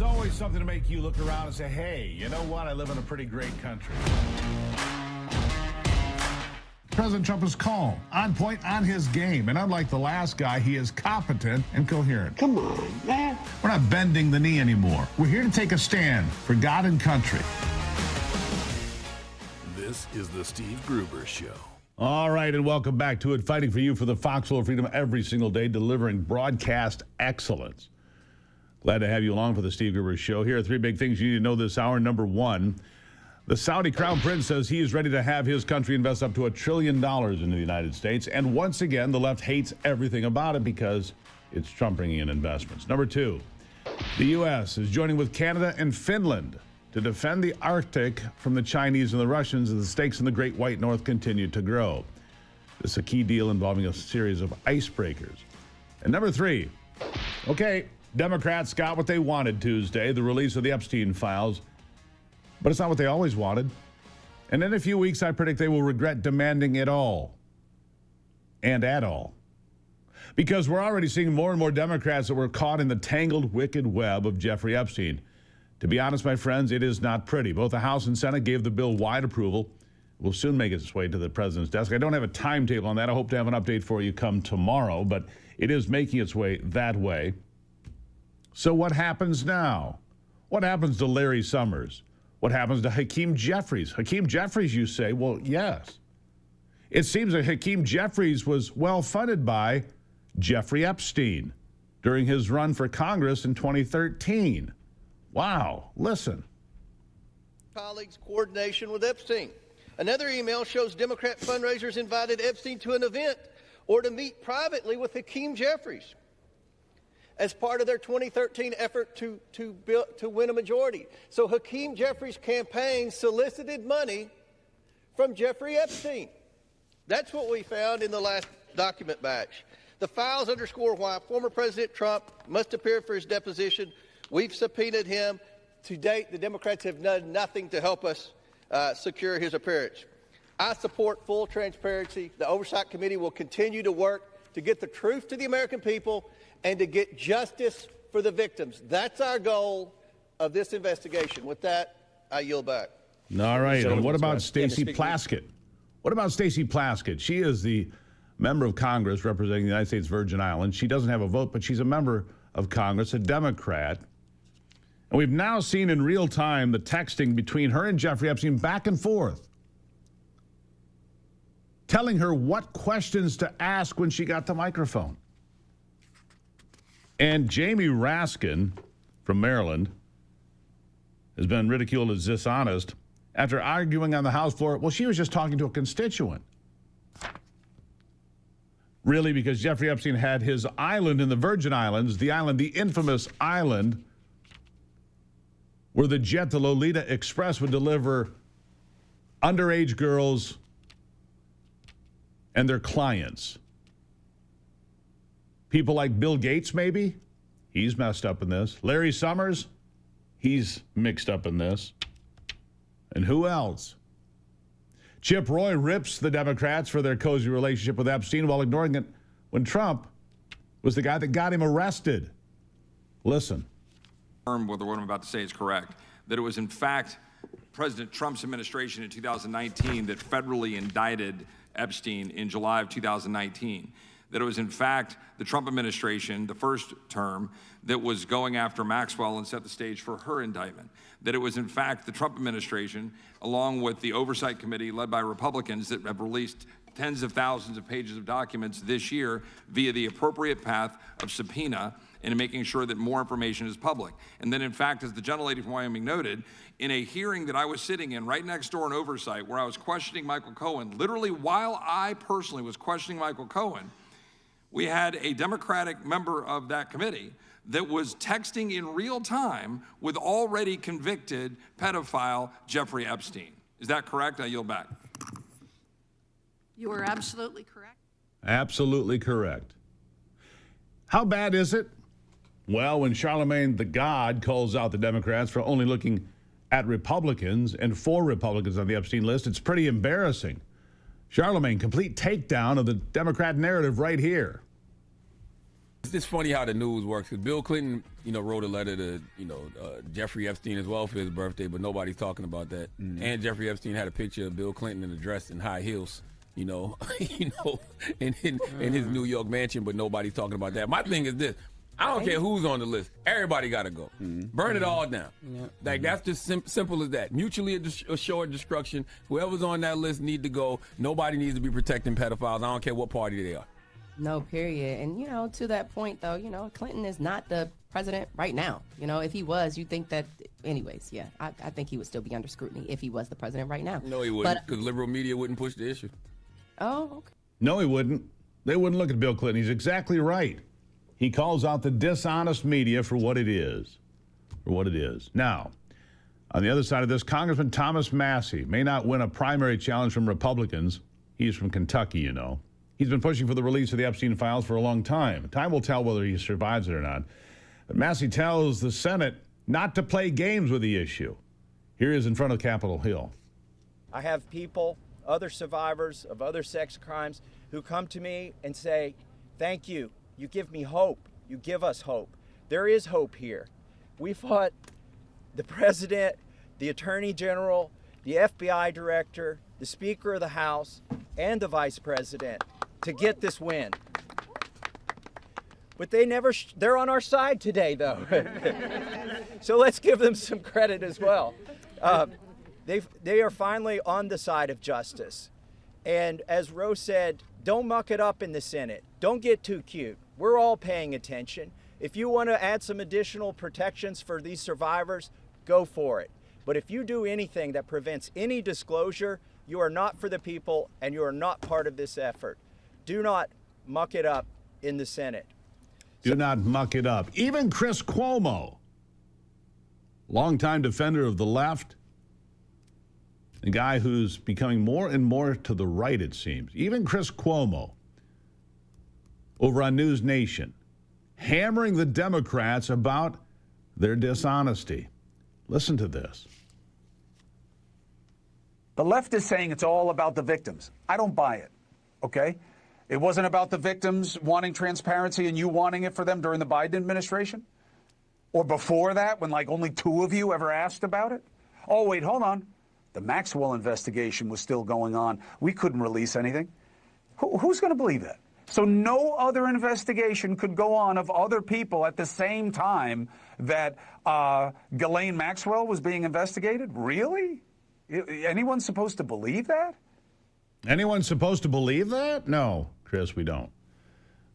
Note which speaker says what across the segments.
Speaker 1: always something to make you look around and say, hey, you know what? I live in a pretty great country. President Trump is calm, on point, on his game. And unlike the last guy, he is competent and coherent.
Speaker 2: Come on, man.
Speaker 1: We're not bending the knee anymore. We're here to take a stand for God and country.
Speaker 3: This is the Steve Gruber Show.
Speaker 1: All right, and welcome back to it. Fighting for you for the Foxhole of Freedom every single day, delivering broadcast excellence. Glad to have you along for the Steve Gruber Show. Here are three big things you need to know this hour. Number one, the Saudi Crown Prince says he is ready to have his country invest up to $1 trillion into the United States. And once again, the left hates everything about it because it's Trump bringing in investments. Number two, the U.S. is joining with Canada and Finland to defend the Arctic from the Chinese and the Russians as the stakes in the Great White North continue to grow. This is a key deal involving a series of icebreakers. And number three, okay, Democrats got what they wanted Tuesday, the release of the Epstein Files, but it's not what they always wanted. And in a few weeks, I predict they will regret demanding it all and at all. Because we're already seeing more and more Democrats that were caught in the tangled, wicked web of Jeffrey Epstein. To be honest, my friends, it is not pretty. Both the House and Senate gave the bill wide approval. It will soon make its way to the president's desk. I don't have a timetable on that. I hope to have an update for you come tomorrow, but it is making its way that way. So what happens now? What happens to Larry Summers? What happens to Hakeem Jeffries? Hakeem Jeffries, you say? Well, yes. It seems that Hakeem Jeffries was well funded by Jeffrey Epstein during his run for Congress in 2013. Wow, listen.
Speaker 4: Colleagues' coordination with Epstein. Another email shows Democrat fundraisers invited Epstein to an event or to meet privately with Hakeem Jeffries as part of their 2013 effort to win a majority. So Hakeem Jeffries' campaign solicited money from Jeffrey Epstein. That's what we found in the last document batch. The files underscore why former President Trump must appear for his deposition. We've subpoenaed him. To date, the Democrats have done nothing to help us secure his appearance. I support full transparency. The Oversight Committee will continue to work to get the truth to the American people and to get justice for the victims. That's our goal of this investigation. With that, I yield back.
Speaker 1: All right. And what about Stacey Plaskett? What about Stacey Plaskett? She is the member of Congress representing the United States Virgin Islands. She doesn't have a vote, but she's a member of Congress, a Democrat. And we've now seen in real time the texting between her and Jeffrey Epstein back and forth, telling her what questions to ask when she got the microphone. And Jamie Raskin from Maryland has been ridiculed as dishonest after arguing on the House floor, well, she was just talking to a constituent. Really, because Jeffrey Epstein had his island in the Virgin Islands, the island, the infamous island, where the jet, the Lolita Express, would deliver underage girls and their clients. People like Bill Gates, maybe? He's messed up in this. Larry Summers? He's mixed up in this. And who else? Chip Roy rips the Democrats for their cozy relationship with Epstein while ignoring it when Trump was the guy that got him arrested. Listen.
Speaker 5: Whether what I'm about to say is correct, that it was in fact President Trump's administration in 2019 that federally indicted Epstein in July of 2019. That it was in fact the Trump administration, the first term, that was going after Maxwell and set the stage for her indictment. That it was in fact the Trump administration, along with the Oversight Committee led by Republicans, that have released tens of thousands of pages of documents this year via the appropriate path of subpoena and making sure that more information is public. And then in fact, as the gentlelady from Wyoming noted, in a hearing that I was sitting in right next door in Oversight where I was questioning Michael Cohen, literally while I personally was questioning Michael Cohen, we had a Democratic member of that committee that was texting in real time with already convicted pedophile Jeffrey Epstein. Is that correct? I yield back.
Speaker 6: You are absolutely correct.
Speaker 1: Absolutely correct. How bad is it? Well, when Charlemagne the God calls out the Democrats for only looking at Republicans and for Republicans on the Epstein list, it's pretty embarrassing. Charlemagne, complete takedown of the Democrat narrative right here.
Speaker 2: It's funny how the news works. Because Bill Clinton, wrote a letter to, Jeffrey Epstein as well for his birthday, but nobody's talking about that. And Jeffrey Epstein had a picture of Bill Clinton in a dress in high heels, in his New York mansion, but nobody's talking about that. My thing is this. I don't care who's on the list. Everybody got to go. Burn it all down. Like, that's just simple as that. Mutually assured destruction. Whoever's on that list need to go. Nobody needs to be protecting pedophiles. I don't care what party they are.
Speaker 7: No, period. And, to that point, though, Clinton is not the president right now. If he was, you'd think that, anyways, yeah, I think he would still be under scrutiny if he was the president right now.
Speaker 2: No, he wouldn't, because liberal media wouldn't push the issue.
Speaker 7: Oh, okay.
Speaker 1: No, he wouldn't. They wouldn't look at Bill Clinton. He's exactly right. He calls out the dishonest media for what it is. Now, on the other side of this, Congressman Thomas Massey may not win a primary challenge from Republicans. He's from Kentucky, He's been pushing for the release of the Epstein Files for a long time. Time will tell whether he survives it or not. But Massey tells the Senate not to play games with the issue. Here he is in front of Capitol Hill.
Speaker 8: I have people, other survivors of other sex crimes, who come to me and say, thank you. You give me hope. You give us hope. There is hope here. We fought the president, the attorney general, the FBI director, the Speaker of the House, and the vice president to get this win. But they're on our side today, though. So let's give them some credit as well. They are finally on the side of justice. And as Rose said, don't muck it up in the Senate. Don't get too cute. We're all paying attention. If you want to add some additional protections for these survivors, go for it. But if you do anything that prevents any disclosure, you are not for the people and you are not part of this effort. Do not muck it up in the Senate.
Speaker 1: Do not muck it up. Even Chris Cuomo, longtime defender of the left, a guy who's becoming more and more to the right, it seems. Even Chris Cuomo, over on News Nation, hammering the Democrats about their dishonesty. Listen to this.
Speaker 9: The left is saying it's all about the victims. I don't buy it, okay? It wasn't about the victims wanting transparency and you wanting it for them during the Biden administration? Or before that, when like only 2 of you ever asked about it? Oh, wait, hold on. The Maxwell investigation was still going on. We couldn't release anything. Who's going to believe that? So no other investigation could go on of other people at the same time that Ghislaine Maxwell was being investigated? Really? Anyone supposed to believe that?
Speaker 1: Anyone supposed to believe that? No, Chris, we don't.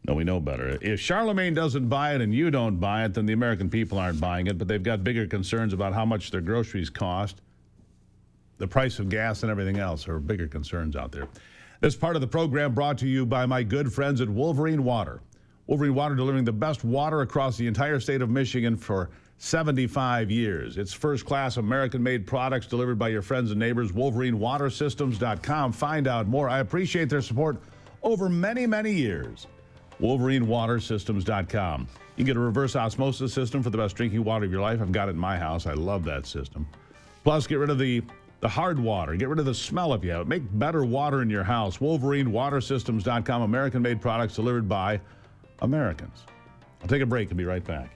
Speaker 1: No, we know better. If Charlemagne doesn't buy it and you don't buy it, then the American people aren't buying it, but they've got bigger concerns about how much their groceries cost. The price of gas and everything else are bigger concerns out there. This part of the program brought to you by my good friends at Wolverine Water. Wolverine Water delivering the best water across the entire state of Michigan for 75 years. It's first-class American-made products delivered by your friends and neighbors. WolverineWaterSystems.com. Find out more. I appreciate their support over many, many years. WolverineWaterSystems.com. You can get a reverse osmosis system for the best drinking water of your life. I've got it in my house. I love that system. Plus, get rid of the hard water. Get rid of the smell if you have it. Make better water in your house. WolverineWaterSystems.com. American-made products delivered by Americans. I'll take a break and be right back.